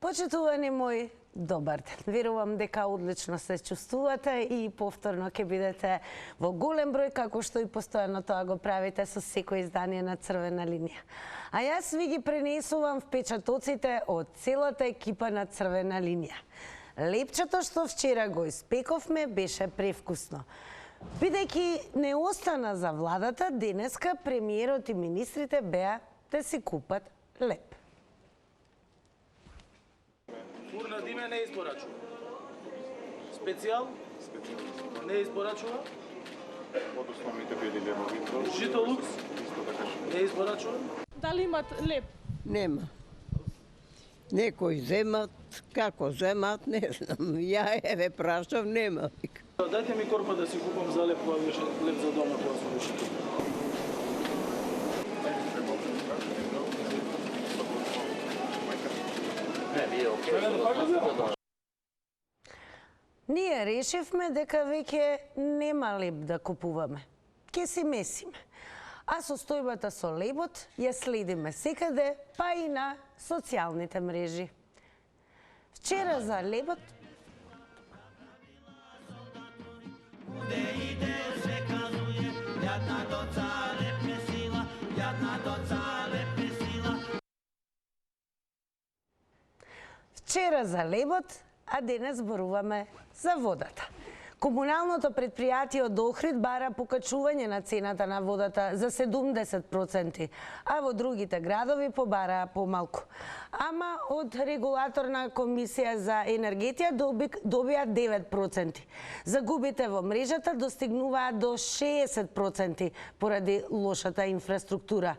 Почитувани мои, добар ден. Верувам дека одлично се чувствувате и повторно ќе бидете во голем број, како што и постојано тоа го правите со секој издание на Црвена линија. А јас ви ги пренесувам впечатоците од целата екипа на Црвена линија. Лепчето што вчера го испековме беше превкусно. Бидејќи не остана за владата, денеска премиерот и министрите беа да си купат леп. Фурна Диме не испорачува. Специјал? Не испорачува. Од основните бели лебови. Жито лукс? Исто така. Не испорачува. Дали имат леп? Нема. Некои земат, како земат, не знам. Ја еве прашав, нема. Дајте ми корпа да си купам за леп, кога беше леп за дома, кога сме виши. Ние решивме дека веќе нема леп да купуваме. Ке си месиме. А состојбата со лебот ја следиме секаде, па и на социјалните мрежи. Вчера за лебот а денес зборуваме за водата. Комуналното предпријатие од Охрид бара покачување на цената на водата за 70%, а во другите градови побараа помалку. Ама од регулаторна комисија за енергетија добија 9%. Загубите во мрежата достигнуваат до 60% поради лошата инфраструктура.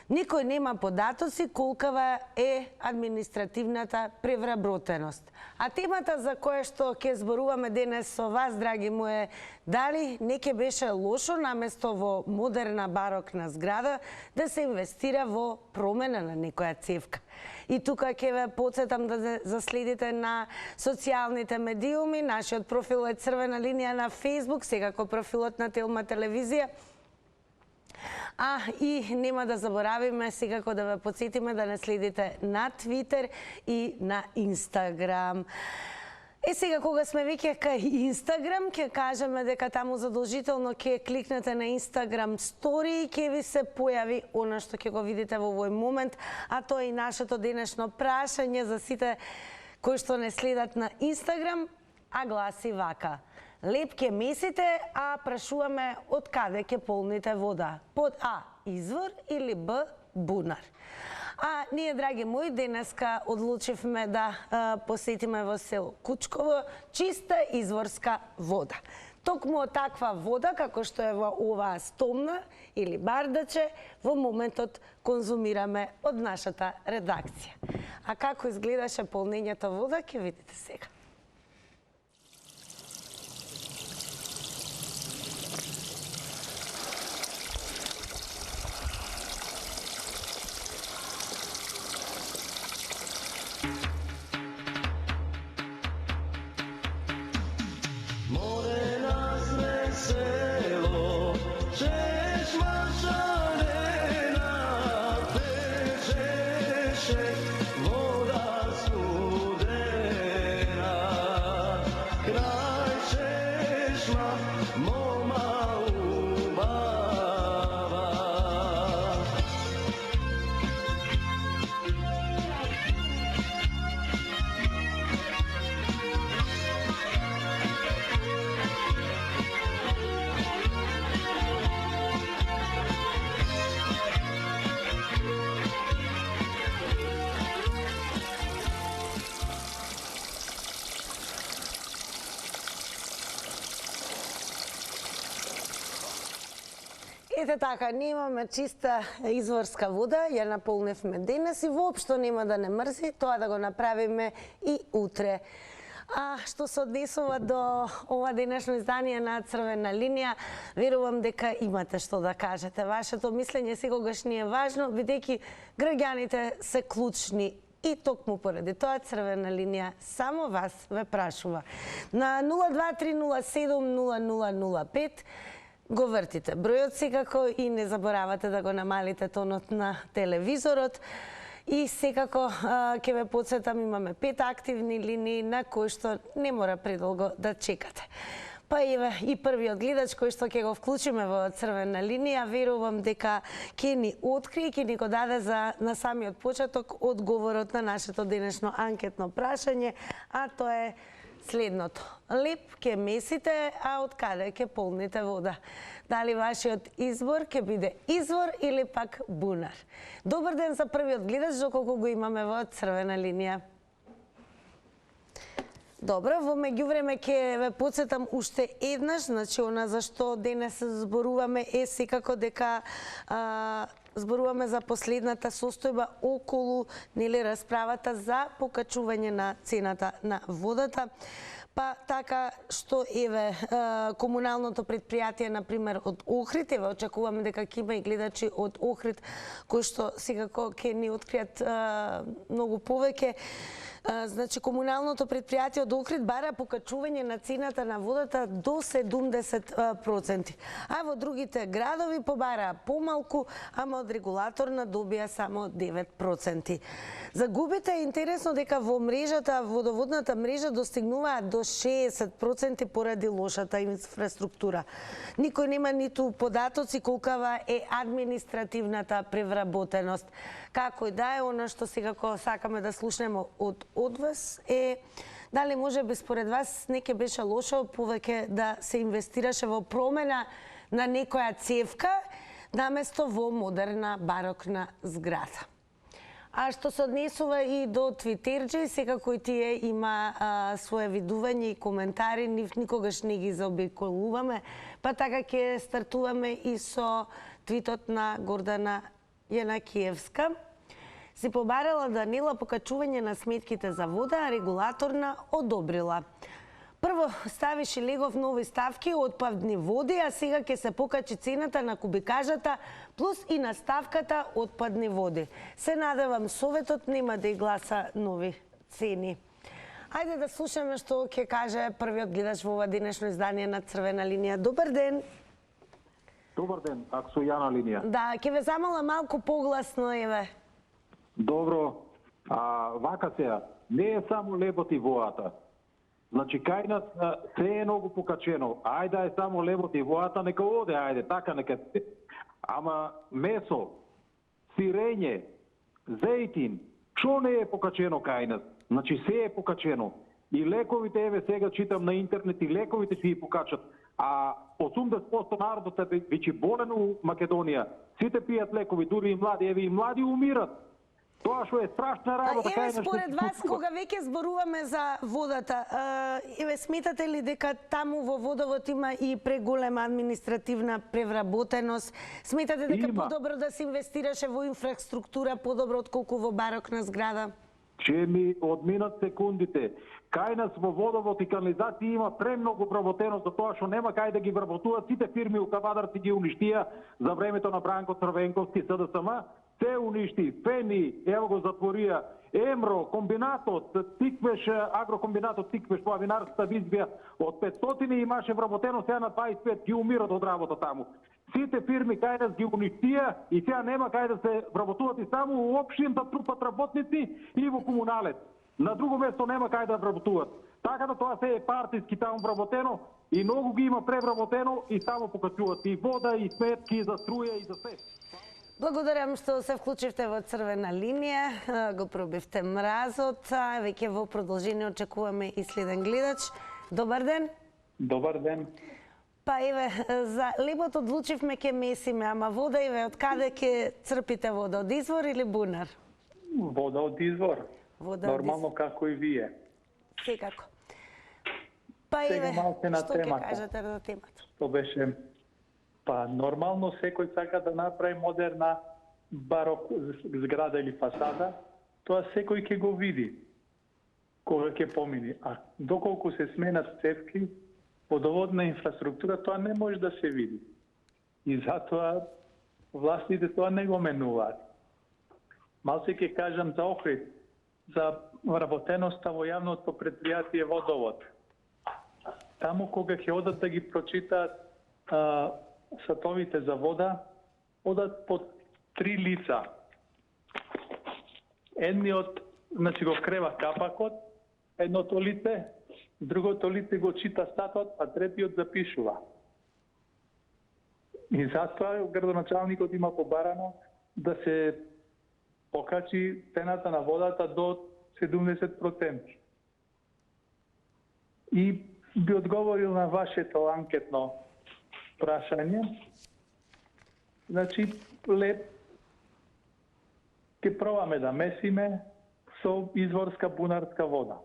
Никој нема податоци колкава е административната превработеност. А темата за која што ќе зборуваме денес со вас, драги мои, дали не ќе беше лошо наместо во модерна барокна зграда да се инвестира во промена на некоја цевка. И тука ќе ве потсетам да заследите на социјалните медиуми. Нашиот профил е Црвена линија на Facebook, секако профилот на Телма телевизија. А и нема да заборавиме секако да ве потсетиме да не следите на Твитер и на Инстаграм. Сега кога сме веќе кај Инстаграм, ќе кажеме дека таму задолжително ќе кликнете на Инстаграм стори и ќе ви се појави она што ќе го видите во овој момент, а тоа е и нашето денешно прашање за сите кои што не следат на Инстаграм, а гласи вака. Леп ќе месите, а прашуваме од каде ќе полните вода? Под А извор или Б бунар? А ние, драги мои, денеска одлучивме да посетиме во село Кучково чиста изворска вода. Токму од таква вода, како што е во оваа стомна или бардаче, во моментот конзумираме од нашата редакција. А како изгледаше полнењето вода, ќе видите сега. Ете така, ние имаме чиста изворска вода, ја наполневме денес и воопшто нема да не мрзи, тоа да го направиме и утре. А што се однесува до ова денешно издание на Црвена линија, верувам дека имате што да кажете. Вашето мислење секогаш ни е важно, бидејќи граѓаните се клучни и токму поради тоа Црвена линија само вас ве прашува. На 023070005 го вртите бројот секако и не заборавате да го намалите тонот на телевизорот. И секако ќе ве подсетам, имаме 5 активни линии на кои што не мора предолго да чекате. Па еве и првиот гледач кој што ќе го вклучиме во црвена линија, верувам дека ќе ни открие, ќе ни го даде на самиот почеток одговорот на нашето денешно анкетно прашање, а тоа е следното. Леп ќе месите, а од каде ќе полните вода? Дали вашиот избор ќе биде извор или пак бунар? Добар ден за првиот гледач, доколку го имаме во црвена линија. Добро, во меѓувреме ќе ве подсетам уште еднаш, значи она за што денес зборуваме е секако дека зборуваме за последната состојба околу расправата за покачување на цената на водата. Па така што еве комуналното предпријатие на пример од Охрид, еве очекуваме дека ќе има и гледачи од Охрид кои што секако ќе ни откријат многу повеќе. Значи, комуналното предпријатие од Охрид бара покачување на цената на водата до 70%. А во другите градови побараа помалку, ама од регулаторна добија само 9%. Загубите е интересно дека во мрежата, водоводната мрежа достигнуваат до 60% поради лошата инфраструктура. Никој нема ниту податоци колкава е административната превработеност. Како и да е, она што секако сакаме да слушнеме од вас е дали може би според вас не ќе беше лошо повеќе да се инвестираше во промена на некоја цевка наместо во модерна барокна зграда. А што се однесува и до твитерџи, секако и тие има свое видување и коментари, никогаш не ги заобиколуваме, па така ќе стартуваме и со твитот на Гордана Јанакиевска. Си побарала Данила покачување на сметките за вода, а регулаторна одобрила. Прво ставиш и легов нови ставки отпадни води, а сега ќе се покачи цената на кубикажата плюс и на ставката отпадни води. Се надевам советот нема да и гласа нови цени. Ајде да слушаме што ќе каже првиот гледач во ова денешно издание на Црвена линија. Добар ден. Добар ден, ако су ја на линија. Да, ќе ве замола малку погласно, еве. Добро, вака сега, не е само лебот и воата. Значи, кај нас се е многу покачено. Ајде е само лебот и воата, нека оде, ајде, така нека се. Ама месо, сирење, зејтин, што не е покачено кај нас? Значи, се е покачено. И лековите, еве сега читам на интернет, и лековите ќе ги покачат. А 80% народот е веќе болен у Македонија. Сите пијат лекови, дури и млади, еве и млади умират. Тоа што е страшна работа. Еве според вас, кога веќе зборуваме за водата, еве сметате ли дека таму во водовод има и преголема административна превработеност? Сметате дека подобро да се инвестираше во инфраструктура, подобро отколку во барокна зграда? Че ми одминат секундите. Кај нас во водовод и канализација има премногу вработеност за тоа што нема кај да ги вработуваат. Сите фирми у Кавадарци ги уништија за времето на Бранко Црвенковски СДСМ. Се уништи, Фени, ево го затворија, Емро, комбинатот, Тиквеш, агрокомбинатот Тиквеш, плавинарската Визбија, од 500 имаше вработено, сега на 25 ги умират од работа таму. Сите фирми кај нас ги уништија и сега нема кај да се вработуват и само у општината трупат работници и во комуналец. На друго место нема кај да вработуват. Така да тоа се е партиски таму вработено и многу ги има превработено и само покачуват и вода, и сметки, и за струја, и за се. Благодарам што се вклучивте во Црвена линија, го пробивте мразот, веќе во продолжение очекуваме и следен гледач. Добар ден. Добар ден. Па еве, за лебот одлучивме ке месиме, ама вода еве, од каде ќе црпите вода, од извор или бунар? Вода од извор. Вода нормално како и вие. Секако. Па еве, што ќе кажете на темата? Што беше нормално секој сака да направи модерна барок зграда или фасада, тоа секој ќе го види кога ќе помине. А доколку се сменат цевки, водоводна инфраструктура, тоа не може да се види. И затоа властите тоа не го менуваат. Малце ќе кажам за Охрид, за вработеноста во јавното предпријатие Водовод. Таму кога ќе одат да ги прочитаат сатовите за вода, одат по 3 лица. Едниот, значи го крева капакот, едното лице, другото лице го чита статот, а третиот запишува. И затоа градоначалникот има побарано да се покачи цената на водата до 70%. И би одговорил на вашето анкетно прашање. Значи, ќе пробаме да месиме со изворска бунарска вода.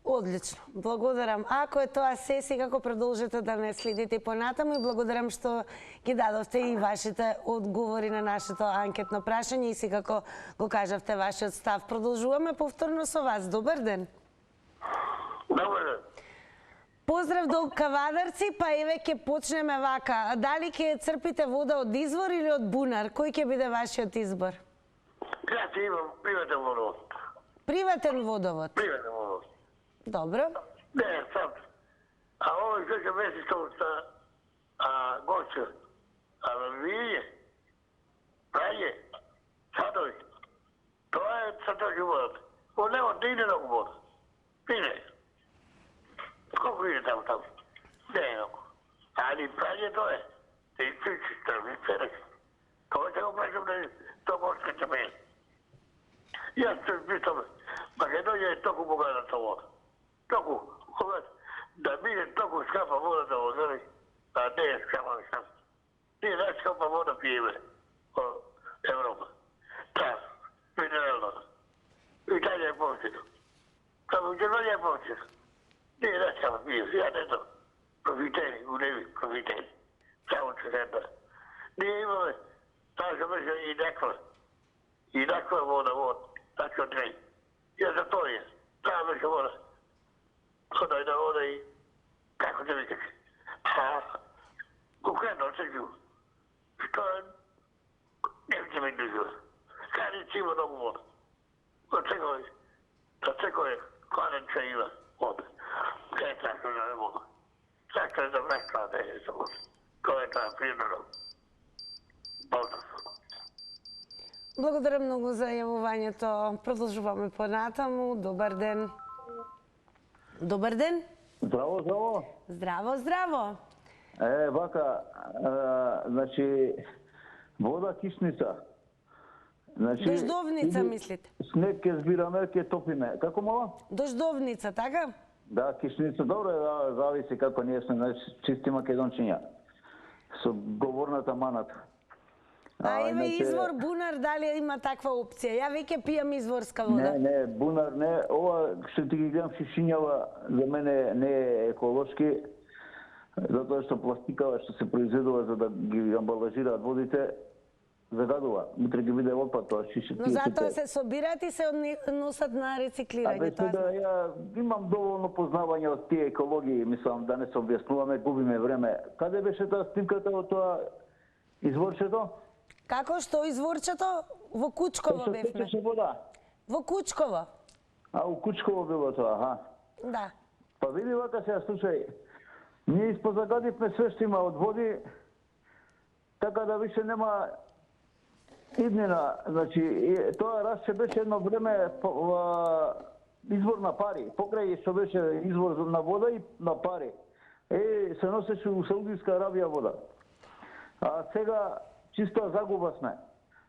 Одлично. Благодарам. Ако е тоа се, секако продолжете да не следите понатаму и благодарам што ги дадовте и вашите одговори на нашето анкетно прашање и секако го кажавте вашиот став. Продолжуваме повторно со вас. Добар ден. Добар ден. Поздрав до Кавадарци, па еве ќе почнеме вака. Дали ќе црпите вода од извор или од бунар? Кој ќе биде вашиот избор? Ја ќе имам приватен водовод. Приватен водовод. Приватен водовод. Добро. Не, сам. А овој што ќе меси што гошче, вие, праје, садови, тоа е садови водот. Од него не иде много вода. Иде. Колко иде таму? Не е много. Али праје тоа е. Те изчистиш, да переш. Тоа ќе го прашам да тоа гошче ќе ме. Јас се мислам, Македонија е толку богата вода. Толку, да биде толку скапа вода да возори, а не е скапа. Ние најскапа вода пиеме од Европа. Та, минерална. Италија е повсето. Само Германија е повсето. Ние најскапа пиеме, ја не знам. Профитери, големи профитери. Само чудесна. Ние имаме, таа што беше инаква вода, така од неј. Ја за тоа е. Таа беше вода. Ходај на вода и како да викаш. Конкретно се џу. Што не ќе ме дожува. Кади има многу вода. Од секој кладенче има вода. Кај така да е вода. Така да мекла да е за вода. Кој е таа примерно. Благодарам многу за јавувањето. Продолжуваме понатаму. Добар ден. Добар ден. Здраво, здраво. Здраво, здраво. Вака, значи, вода кишница. Значи, Дождовница, мислите? Снег ќе збираме, ќе топиме. Како мала? Дождовница, така? Да, кишница. Добро е, зависи како ние сме, значи, чисти македончиња. Со говорната маната. А еве извор бунар, дали има таква опција? Ја веќе пијам изворска вода. Не, бунар не. Ова што ти ги гледам шишињава за мене не е еколошки, затоа што пластикава што се произведува за да ги амбалажираат водите, загадува. Утре ги биде отпад тоа шиши. Но затоа се собираат и се носат на рециклирање. Да, ја имам доволно познавање од тие екологии, мислам да не се објаснуваме, губиме време. Каде беше таа снимката од тоа изворчето? Како што изворчето? Во Кучково бевме. Во Кучково. А, у Кучково било тоа, аха. Да. Па види вака сега, слушај, ние испозагадивме све што има од води, така да више нема иднина. Значи, тоа Рашче беше едно време извор на пари. Покрај што беше извор на вода и на пари. Се носеше у Саудиска Арабија вода. А сега чиста загуба сме.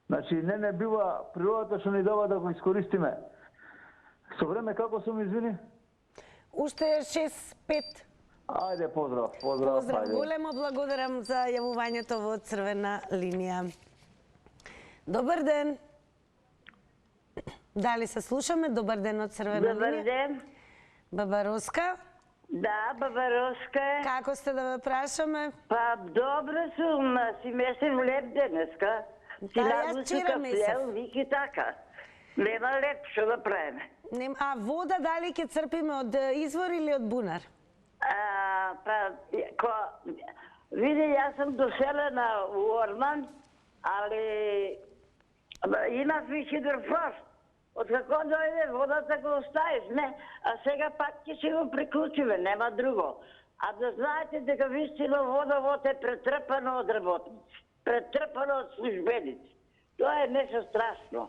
Значи, не бива природата што ни дава да го искористиме. Со време како сум, извини? Уште 6-5. Ајде, поздрав. Поздрав, големо благодарам за јавувањето во црвена линија. Добар ден. Дали се слушаме? Добар ден од црвена линија. Добар ден. Баба Роска. Да, баба Роска. Како сте да ве прашаме? Па добро сум, си месев леп денеска. Си надуша кафлел, вики така. Нема леп, што да правиме. А вода дали ќе црпиме од извор или од бунар? Види, јас сум доселена у Орман, али имав и хидрофост. Од како дојде водата го оставивме, а сега пак ќе се го приклучиме, нема друго. А да знаете дека вистина водовод е претрпано од работници, претрпано од службеници. Тоа е нешто страшно.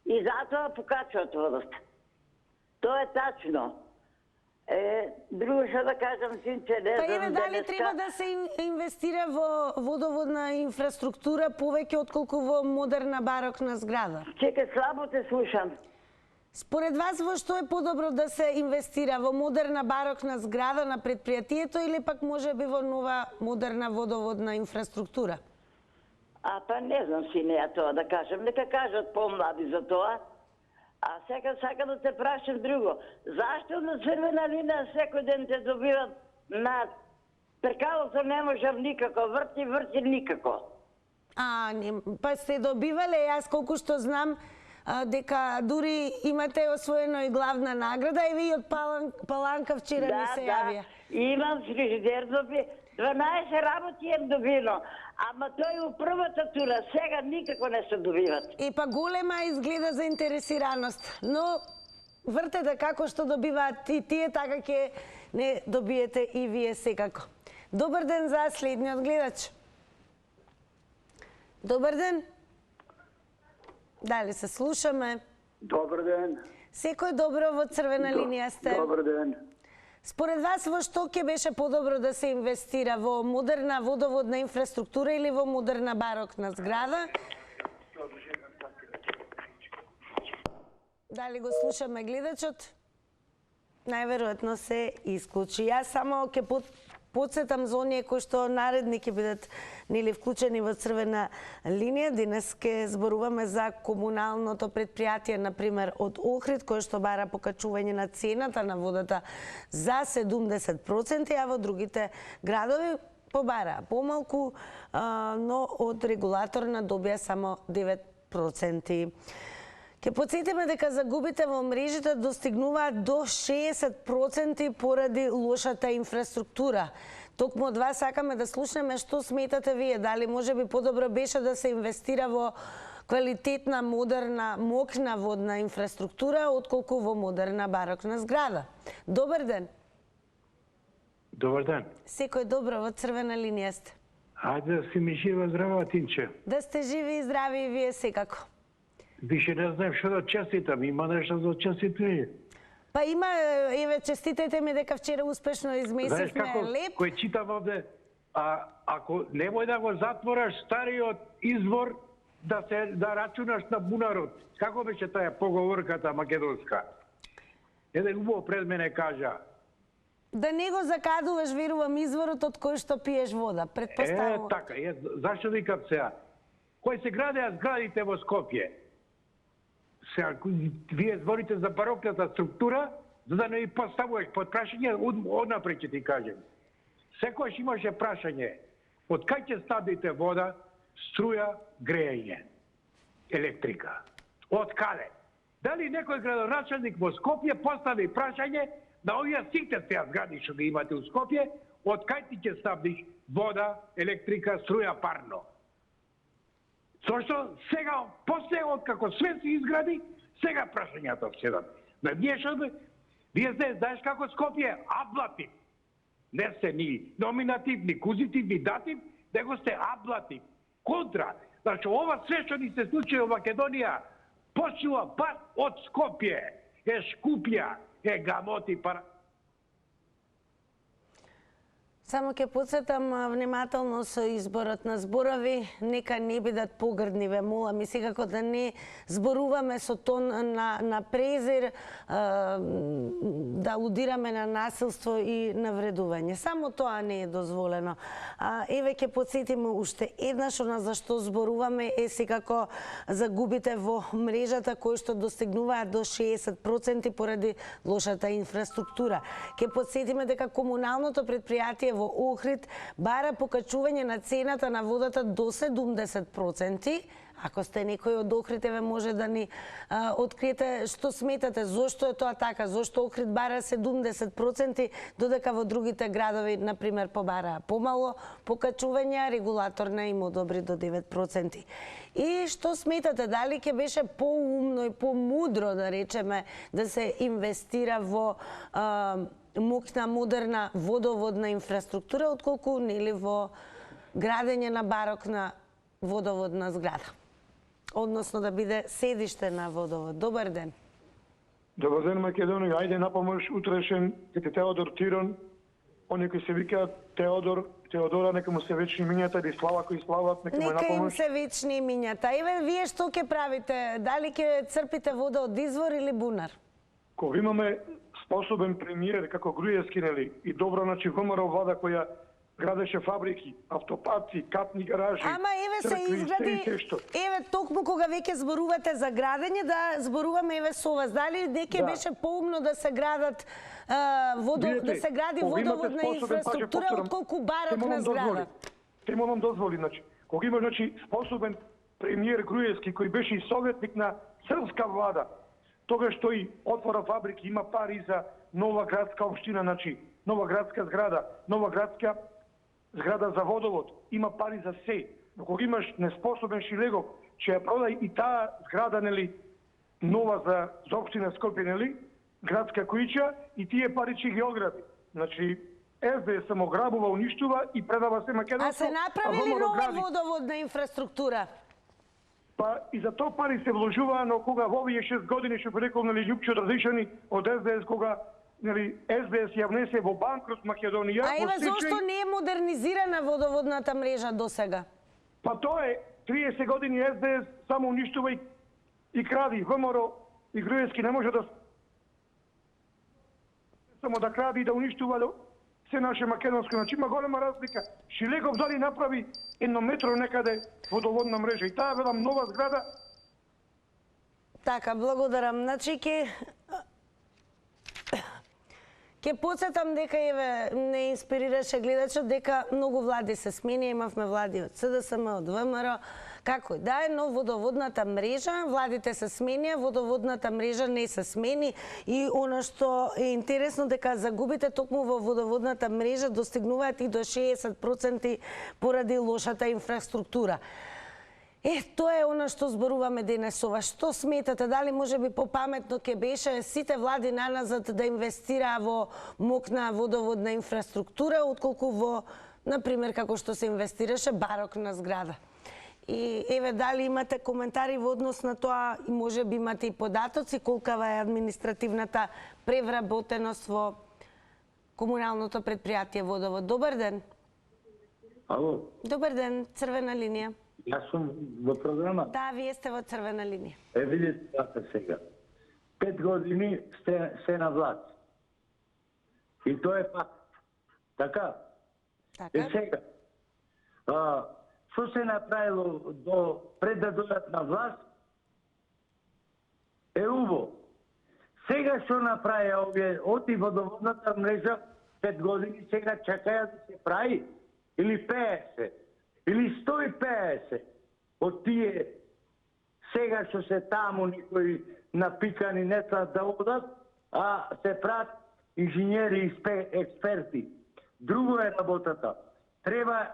И затоа покачуваат водата. Тоа е тачно. Друго што да кажам, синче, не Па знам еве, дали денеска. треба да се инвестира во водоводна инфраструктура повеќе отколку во модерна барокна зграда? Чекай, слабо те слушам. Според вас, во што е подобро да се инвестира? Во модерна барокна зграда на предпријатието или пак може би во нова модерна водоводна инфраструктура? Па не знам синеја тоа да кажам. Нека кажат помлади за тоа. А сега сака да те прашам друго. Зашто на црвена линија секој ден те добиват на перкалото не можам никако, врти никако. Па сте добивале, јас колку што знам, дека дури имате освоено и главна награда, еве и од Паланка вчера ми се јавија. Имам фрижидер доби, 12 работи им добино, ама тој у првата тура, сега никако не се добиват. И па голема изгледа заинтересираност, но вртете како што добиваат и тие, така ќе не добиете и вие секако. Добар ден за следниот гледач. Добар ден. Дали се слушаме? Добар ден. Секој добро, во црвена линија сте. Добар ден. Според вас, во што ќе беше подобро да се инвестира? Во модерна водоводна инфраструктура или во модерна барокна зграда? Дали го слушаме гледачот? Најверојатно се исклучи. Јас само ќе подсетам за оние кои што наредни ќе бидат вклучени во црвена линија. Денес ќе зборуваме за комуналното предпријатие, например, од Охрид, кој што бара покачување на цената на водата за 70%, а во другите градови побараа помалку, но од регулаторна добија само 9%. Ке подсетиме дека загубите во мрежите достигнуваат до 60% поради лошата инфраструктура. Токму од вас сакаме да слушнеме што сметате вие, дали може би подобро беше да се инвестира во квалитетна, модерна, мокна водна инфраструктура, отколку во модерна барокна зграда. Добар ден. Добар ден. Секој добро, во црвена линија сте. Ајде да си ми жива здрава, Тинче. Да сте живи и здрави и вие секако. Више не знам што да честитам, има нешто за честитање. Па има, еве, честитајте ми дека вчера успешно измесивме леп. Кој читам овде, ако немој да го затвораш стариот извор, да рачунаш на бунарот. Како беше таа поговорката македонска? Еден убаво пред мене кажа. Да не го закадуваш, верувам, изворот од кој што пиеш вода. Предпоставувам. Така, зашто викам сега? Кој се градеа зградите во Скопје? Сега, вие зборите за барокната структура, за да не ви поставуваш под прашање, однапред ќе ти кажем. Секојаш имаше прашање, од кај ќе снабдите вода, струја, грејање, електрика? Од каде? Дали некој градоначалник во Скопје постави прашање на овие сите тие згради што ги имате у Скопје, од кај ти ќе снабдиш вода, електрика, струја, парно? Зошто сега, после откако све се изгради, сега прашањата седат. Вие знаеш како Скопје аблатив. Не сте ни номинатив, ни кузитив, ни датив, него сте аблатив. Контра. Значи, ова све што ни се случи во Македонија, почнува пат од Скопје. Скупја, гамоти, Само ќе подсетам внимателно со изборот на зборови, нека не бидат погрдни, ве молам, и секако да не зборуваме со тон на презир, да алудираме на насилство и навредување. Само тоа не е дозволено. Еве ќе подсетиме уште еднаш, она за што зборуваме е секако загубите во мрежата кои што достигнуваат до 60% поради лошата инфраструктура. Ќе подсетиме дека комуналното предпријатие во Охрид бара покачување на цената на водата до 70%. Ако сте некој од Охрид, еве може да ни откриете што сметате, зошто е тоа така, зошто Охрид бара 70%, додека во другите градови, например, побараа помало покачување, регулаторна им одобри до 9%. И што сметате, дали ќе беше поумно и помудро, да речеме, да се инвестира во мокна, модерна водоводна инфраструктура, отколку нели во градење на барокна водоводна зграда? односно да биде седиште на водовод. Добар ден. Добар ден, Македонија. Ајде на помош утрешен, кај Теодор Тирон, они кои се викаат Теодора, нека му се вечни имињата, или Слава кои слават, нека му е на Нека им помош. се вечни имињата. Еве, вие што ќе правите? Дали ќе црпите вода од извор или бунар? Кога имаме способен премиер како Груевски, нели, и добро, значи, ВМРО влада која градеше фабрики, автопатци, капни гаражи, Ама еве се цркви, изгради, се и што. еве токму кога веќе зборувате за градење, да зборуваме еве со вас. Дали не ќе беше поумно да се градат да се гради кога имате водоводна способен, инфраструктура пак ќе отколку барок на зграда? Те можам дозволи, значи, кога има, значи, способен премиер Груевски кој беше и советник на српска влада, тогаш тој отвора фабрики, има пари за нова градска општина, значи, нова градска зграда, нова градска зграда за водовод, има пари за се. Но кога имаш неспособен Шилегов, че ја продај и таа зграда, нели, нова за општина Скопје, нели, градска куќа, и тие пари ќе ги ограби. Значи, СДС само грабува, уништува и предава се македонско. А се направи ли нова водоводна инфраструктура? Па и за тоа пари се вложуваа, но кога во овие 6 години, што би рекол, нели, Љупчо Радишани од СДС, кога нели, СДС ја внесе во банкрот Македонија... А еве зошто не е модернизирана водоводната мрежа досега? Па тоа е 30 години СДС само уништува и кради. ВМРО и Груевски не може да само да кради и да уништува се наше македонско. Значи има голема разлика. Шилегов дали направи едно метро некаде водоводна мрежа и таа била нова зграда. Така, благодарам. Значи ќе подсетам дека еве не инспирираше гледачот дека многу влади се смени, имавме влади од СДСМ, од ВМРО, како и да е, но водоводната мрежа, владите се сменија, водоводната мрежа не се смени и она што е интересно дека загубите токму во водоводната мрежа достигнуваат и до 60% поради лошата инфраструктура. Тоа е она што зборуваме денесова. Што сметате? Дали можеби попаметно ќе беше сите влади наназад да инвестираа во мокна водоводна инфраструктура, отколку во, например, како што се инвестираше барокна зграда? И еве дали имате коментари во однос на тоа и можеби имате и податоци колкава е административната превработеност во комуналното предпријатие Водовод. Добар ден. Ало. Добар ден, црвена линија. Јас сум во програма. Да, вие сте во црвена линија. Видите така сега. 5 години сте на власт. И тоа е пак. Така? Така. Сега. Што се направило пред да дојдат на власт? Убаво. Сега што направија овие оти водоводната мрежа 5 години сега чекаја да се прави или 50 или 150 од тие сега што се таму никои напикани не треба да одат, а се прават инженери и експерти. Друго е работата. Треба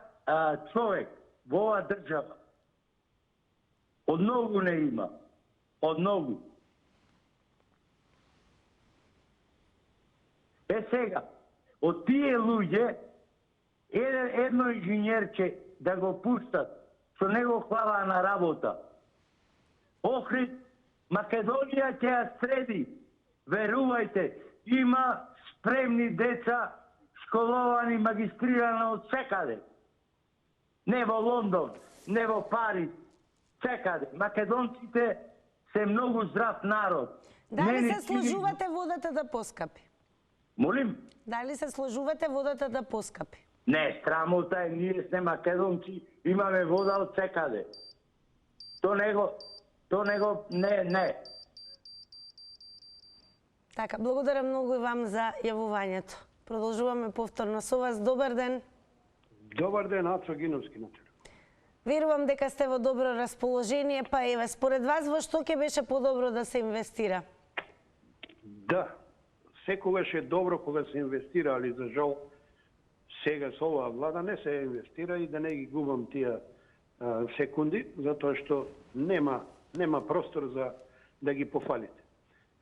човек во оваа држава. Од многу не има. Од многу. Сега, од тие луѓе, едно инженерче да го пуштат, што не го хвала на работа. Охрид, Македонија ќе ја среди. Верувајте, има спремни деца, школовани, магистрирани од секаде. Не во Лондон, не во Париз, секаде. Македонците се многу здрав народ. Дали се сложувате водата да поскапи? Молим? Дали се сложувате водата да поскапи? Не, срамота е, ние сме македонци, имаме вода од секаде. Не. Така, благодарам многу и вам за јавувањето. Продолжуваме повторно со вас. Добар ден. Добар ден, Ацо Гиновски. Верувам дека сте во добро расположение, па еве, според вас во што ќе беше подобро да се инвестира? Да, секогаш е добро кога се инвестира, али за жал сега со оваа влада не се инвестира и да не ги губам тие секунди, затоа што нема простор за да ги пофалите.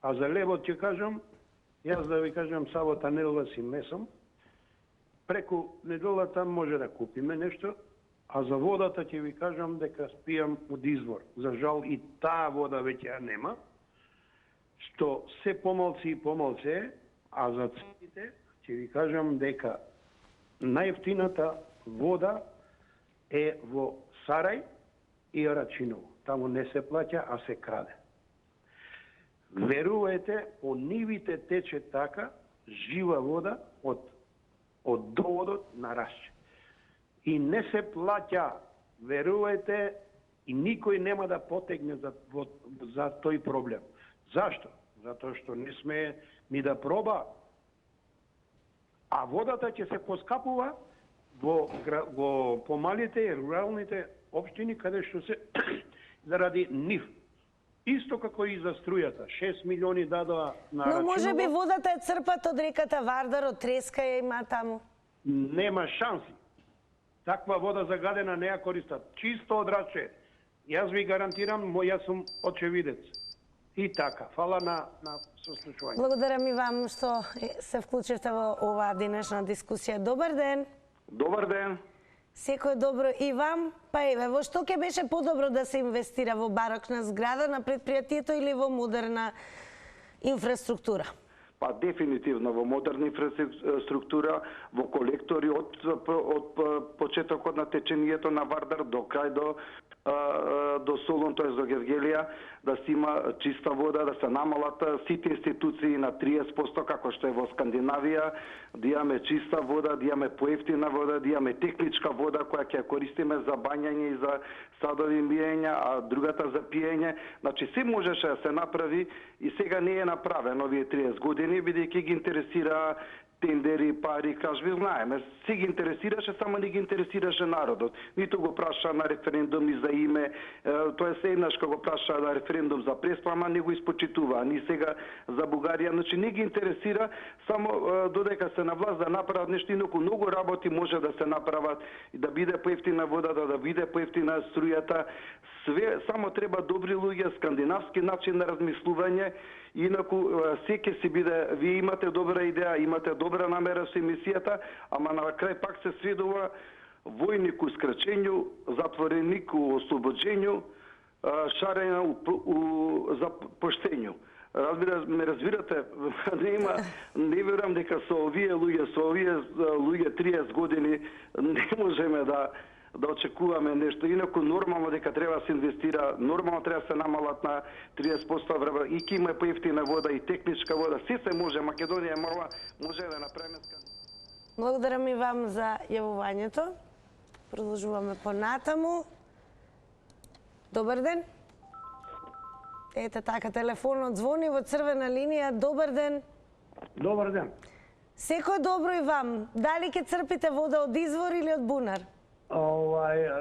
А за левот ќе кажам, јас да ви кажам сабота, недела си месам, преку неделата може да купиме нешто А за водата ќе ви кажам дека спијам од извор. За жал и таа вода веќе ја нема, што се помалци и помалце, а за цените ќе ви кажам дека најефтината вода е во Сарај и Рачиново. Таму не се плаќа, а се краде. Верувајте, по нивите тече така жива вода од доводот на Рашче. И не се плаќа, верувајте, и никој нема да потегне за тој проблем. Зашто? Затоа што не смее ни да проба. А водата ќе се поскапува во помалите и руралните општини, каде што се заради нив. Исто како и за струјата. 6 милиони дадоа на Рачиново. Но може би водата е црпат од реката Вардар, од Треска ја има таму. Нема шанси. Таква вода загадена не ја користат. Чисто од Раче. Јас ви гарантирам, јас сум очевидец. И така. Фала на сослушување. Благодарам и вам што се вклучивте во оваа денешна дискусија. Добар ден. Добар ден. Секој добро и вам. Па еве, во што ќе беше подобро да се инвестира, во барокна зграда на предпријатието или во модерна инфраструктура? Па дефинитивно во модерна инфраструктура, во колектори од почетокот на течението на Вардар до крај до Солун, тоест до Гевгелија, да се има чиста вода, да се намалат сите институции на 30%, како што е во Скандинавија, да имаме чиста вода, да имаме поевтина вода, да имаме техничка вода која ќе користиме за бањање и за садови миење, а другата за пиење. Значи, се можеше да се направи и сега не е направено овие 30 години, бидејќи ги интересира тендери, пари, кражби, знаеме. Се ги интересираше, само не ги интересираше народот. Ниту го праша на референдуми за име, тоа се еднаш кога го праша на референдум за преспама, не го испочитува. Ни сега за Бугарија, значи не ги интересира, само додека се на власт да направат нешто, инаку многу работи може да се направат, да биде поевтина водата, да биде поевтина струјата. Све само треба добри луѓе, скандинавски начин на размислување. Инаку се ќе си биде, вие имате добра идеја, имате добра намера со емисијата, ама на крај пак се сведува војник у скрачењу, затвореник у ослобоđењу, шарење за поштењу. Ме разбирате, не верувам дека со овие луѓе 30 години не можеме да очекуваме нешто. Инаку нормално дека треба да се инвестира, нормално треба да се намалат на 30% време. И ќе има поевтина вода и техничка вода. Се може, Македонија е мала, може да направиме. Благодарам и вам за јавувањето. Продолжуваме понатаму. Добар ден. Ете така, телефонот звони во црвена линија. Добар ден. Добар ден. Секој добро и вам. Дали ќе црпите вода од извор или од бунар?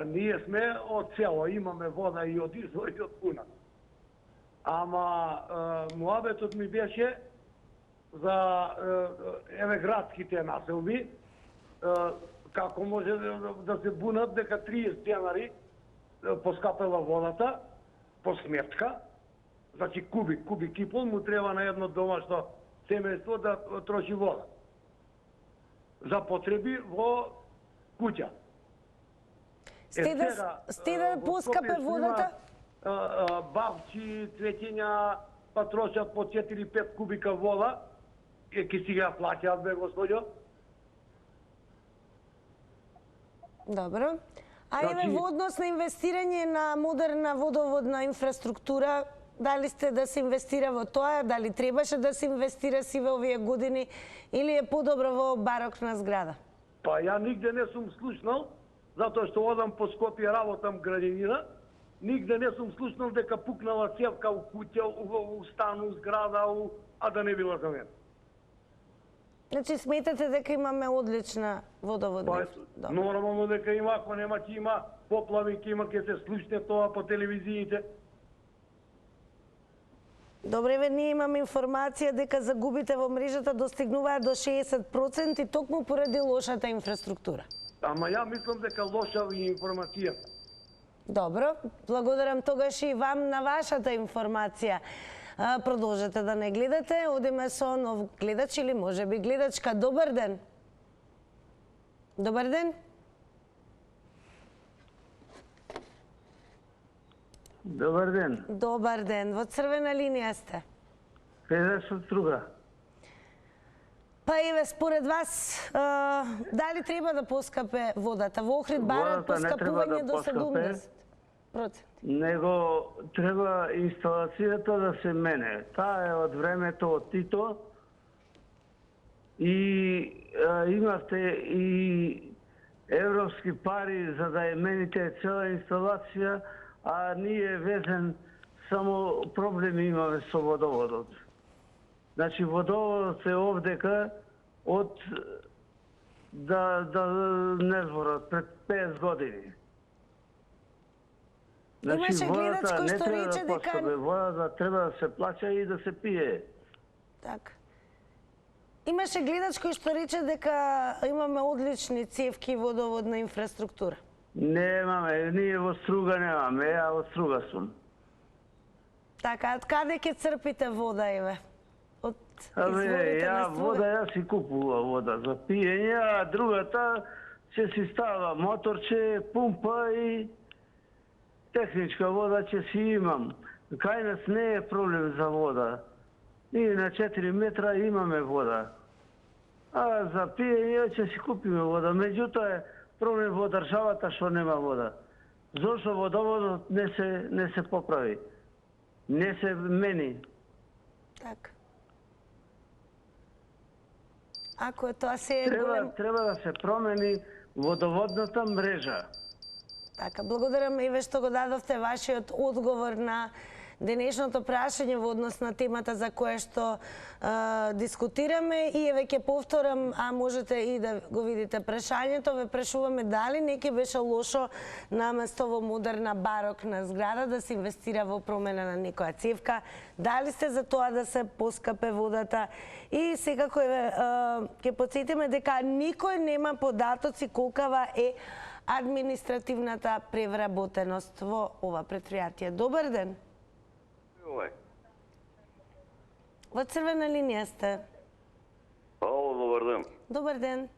Ние сме од село, имаме вода и од извор и од бунар. Ама муабетот ми беше за еве градските населби, како може да се бунат дека 30 денари поскапела водата по сметка, значи кубик и пол му треба на едно домашно семејство да троши вода за потреби во куќа. Сте да поскапе водата? Бавчи, цветења, па трошат по 4-5 кубика вода, ќе си ја плаќаат, бе, господјо. Добро. А еве во однос на инвестирање на модерна водоводна инфраструктура, дали сте да се инвестира во тоа, дали требаше да се инвестира си во овие години, или е подобро во барокна зграда? Па ја нигде не сум слушнал, затоа што одам по Скопје, работам градинина, нигде не сум слушнал дека пукнала цевка у куќа, у стану, зграда, а да не била за мене. Значи сметате дека имаме одлична водоводна? Нормално дека има, ако нема ќе има поплави, ќе се слушне тоа по телевизиите. Добре, ве ние имаме информација дека загубите во мрежата достигнуваат до 60% и токму поради лошата инфраструктура. Ама ја мислам дека лоша информација. Добро, благодарам тогаш и вам на вашата информација. Продолжете да не гледате, одиме со нов гледач или можеби гледачка. Добар ден. Добар ден. Добар ден. Добар ден. Во црвена линија сте. Петар со Струга. Па еве, според вас, дали треба да поскапе водата? Во Охрид барат Водата не треба поскапување да до поскапе. 70%. Него треба инсталацијата да се мене. Таа е од времето од Тито и имавте и европски пари за да ја мените цела инсталација, а ние везен само проблеми имаме со водоводот. Значи водоводот е овдека од не зборат пред 50 години. Имаше гледач кој што рече дека водата треба да се плаќа и да се пие. Така. Имаше гледач кој што рече дека имаме одлични цевки и водоводна инфраструктура. Немаме, ние во Струга немаме, ја во Струга сум. Така, од каде ќе црпите вода, еве? Од изворите на Струга? Вода ја си купува вода за пиење, а другата ќе си става моторче, пумпа и техничка вода ќе си имам. Кај нас не е проблем за вода. Ние на 4 метра имаме вода. А за пиење ќе си купиме вода. Меѓутоа е проблем во државата што нема вода. Зошто водоводот не се поправи? Не се мени. Така. Ако е тоа се голем... Треба да се промени водоводната мрежа. Така, благодарам и што го дадовте вашиот одговор на денешното прашање во однос на темата за која што дискутираме и еве ќе повторам, а можете и да го видите прашањето, ве прашуваме дали не ќе беше лошо наместо во модерна барокна зграда да се инвестира во промена на некоја цевка, дали сте за тоа да се поскапе водата и секако еве ќе потсетиме дека никој нема податоци колкава е административната превработеност во ова предпријатие. Добар ден. Во црвена линија сте. Ало, добар ден. Добар ден.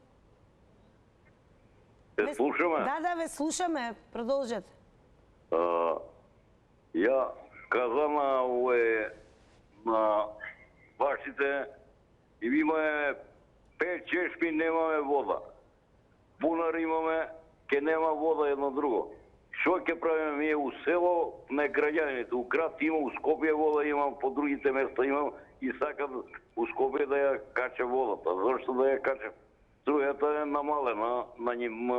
Ве слушаме? Да, ве слушаме. Продолжете. Ја каза на вашите и имаме 5 чешми, немаме вода. Бунар имаме, ке нема вода едно друго. Што ќе правиме ние у село, на граѓаните? У град има, у Скопје вода имам, по другите места имам и сакам у Скопје да ја кача водата. Зашто да ја кача? Струјата е намалена, на ним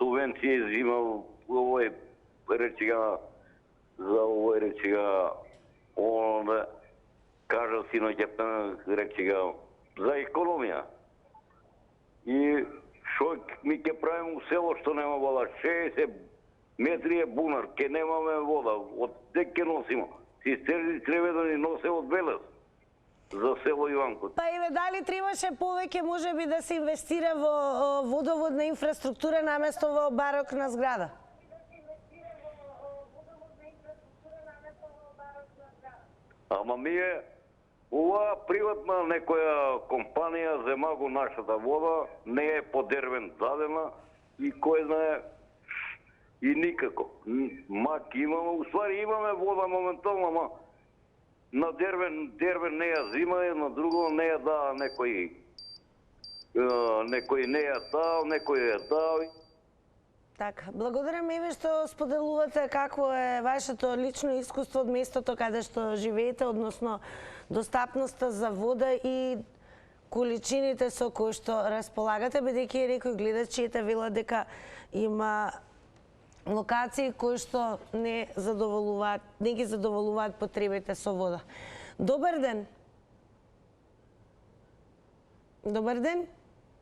субвенција изима овој речига за овој речига да кажа синоќа речига за економија. И што ми ќе правиме у село што нема вода? 60 метри е бунар, ке немаме вода, од дек ке носимо. Цистерни треба да ни носе од Белес за село Иванко. Па еве, дали требаше повеќе можеби да се инвестира во водоводна инфраструктура наместо во барокна зграда? Ама ние, ова приватна некоја компанија зема го нашата вода, не е по Дервен дадена и кој знае и никако. Мак имаме, уствари имаме вода моментално, ама на Дервен не ја зима, на друго не ја даа некој не ја дал, некој ја дал. Така, благодарам еве што споделувате какво е вашето лично искуство од местото каде што живеете, односно достапноста за вода и количините со кои што располагате, бидејќи некој гледачите велат дека има локации кои што не ги задоволуваат потребите со вода. Добар ден. Добар ден.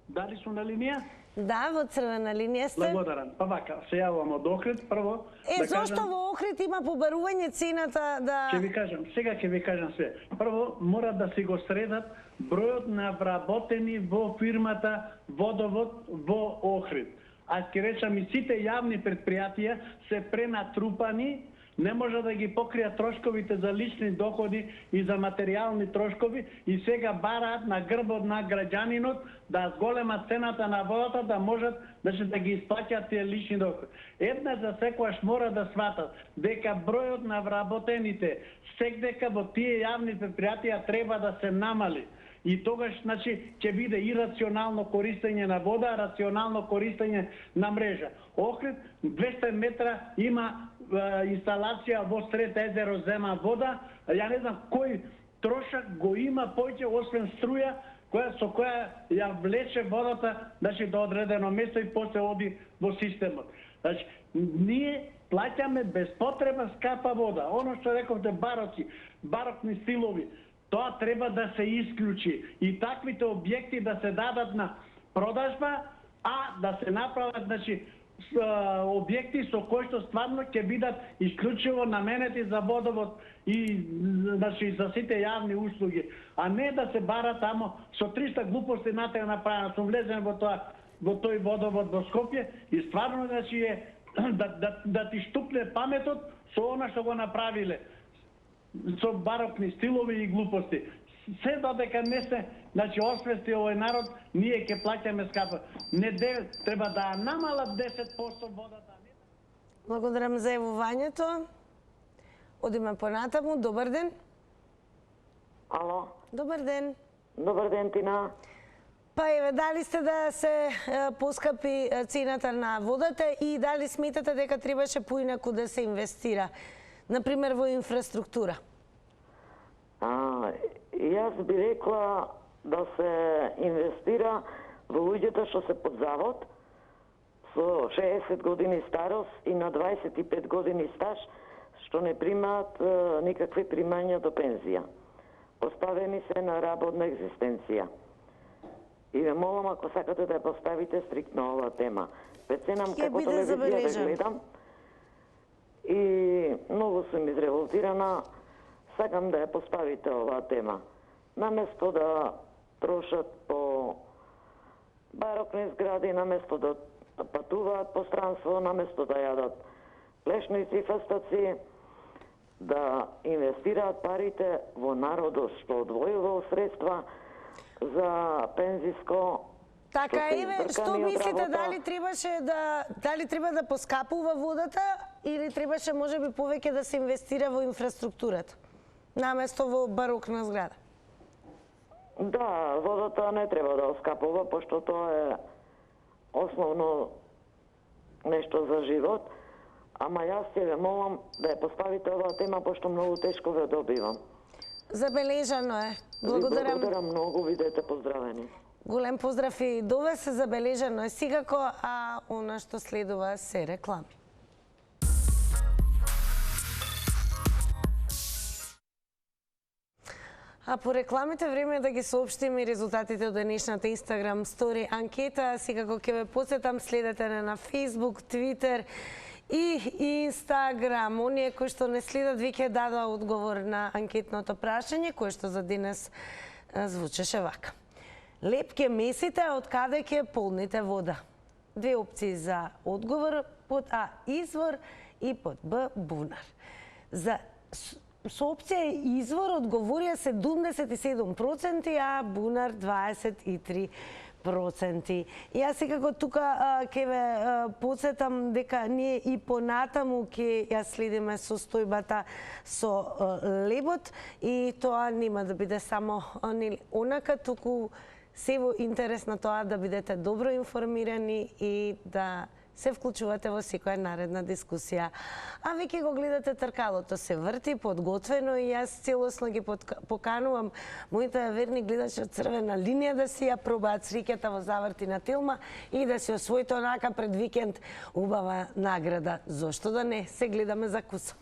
Дали сум на линија? Да, во црвена линија сте. Благодарам. Па вака, се јавувам од Охрид, прво зошто во Охрид има побарување цената да... Сега ќе ви кажам све. Прво, мора да си го средат бројот на вработени во фирмата Водовод во Охрид. А ќе речам и сите јавни предпријатија се пренатрупани не може да ги покријат трошковите за лични доходи и за материјални трошкови и сега бараат на грбот на граѓанинот да зголемат цената на водата да можат да ги исплаќаат тие лични доходи. Една за секојаш мора да сватат дека бројот на вработените секдека во тие јавни предпријатија треба да се намали. И тогаш, ќе биде и рационално користење на вода, рационално користење на мрежа. Охрид, 200 метра има инсталација во сред езеро зема вода, ја не знам кој трошак го има повеќе освен струја, со која ја влече водата до одредено место и после оди во системот. Ние плаќаме без потреба скапа вода. Оно што рековте барокни стилови, тоа треба да се исклучи и таквите објекти да се дадат на продажба, а да се направат објекти со кои што стварно ќе бидат исклучиво наменети за водовод и за сите јавни услуги, а не да се бара тамо со 300 глупости натега направено. Сум влезен во тој водовод во Скопје и стварно е да ти штупне паметот со она што го направиле, со барокни стилови и глупости. Се додека не се освести овој народ, ние ќе плаќаме скапо. Не треба да намалат 10% водата. Благодарам за јавувањето. Одиме понатаму. Добар ден. Ало. Добар ден. Добар ден, Тина. Па еве, дали сте да се поскапи цената на водата и дали сметате дека требаше поинаку да се инвестира, например во инфраструктура? Јас би рекла да се инвестира во луѓето што се под завод со 60 години старост и на 25 години стаж што не примаат никакви примања до пензија. Поставени се на работна екзистенција. И ве молам, ако сакате да ја поставите стриктно оваа тема. Преценам како телевизија да гледам и многу сум изреволтирана. Сакам да ја поставите оваа тема. Наместо да трошат по барокни згради, наместо да патуваат по странство, наместо да јадат плешници и фастаци, да инвестираат парите во народот што одвојувал средства за пензиско. Така еве, што мислите, дали треба да поскапува водата или требаше можеби повеќе да се инвестира во инфраструктурата наместо во барокна зграда? Да, водата не треба да оскапува, пошто тоа е основно нешто за живот. Ама јас ќе ве молам да ја поставите оваа тема, пошто многу тешко ве добивам. Забележано е. Благодарам. Благодарам многу, бидете поздравени. Голем поздрав и до вас, забележано е секако, а она што следува се реклами. А по рекламите време е да ги соопштиме резултатите од денешната Instagram Story анкета. Секако ќе ве потсетам, следете на Facebook, Twitter и Instagram. Оние кои што не следат веќе дадоа одговор на анкетното прашање, кое што за денес звучеше вака. Леп ке месите, од каде ќе полните вода? Две опции за одговор, под А извор и под Б бунар. Со опција извор одговорија 77%, а бунар 23%. Јас секако тука ќе ве потсетам дека ние и понатаму ќе ја следиме состојбата со лебот и тоа нема да биде само онака, туку се во интерес на тоа да бидете добро информирани и да се вклучувате во секоја наредна дискусија. А веќе го гледате тркалото, се врти, подготвено и јас целосно ги поканувам моите верни гледачи од Црвена линија да си ја пробаат среќата во Заврти на Телма и да си освоите онака пред викенд убава награда. Зошто да не? Се гледаме за куса.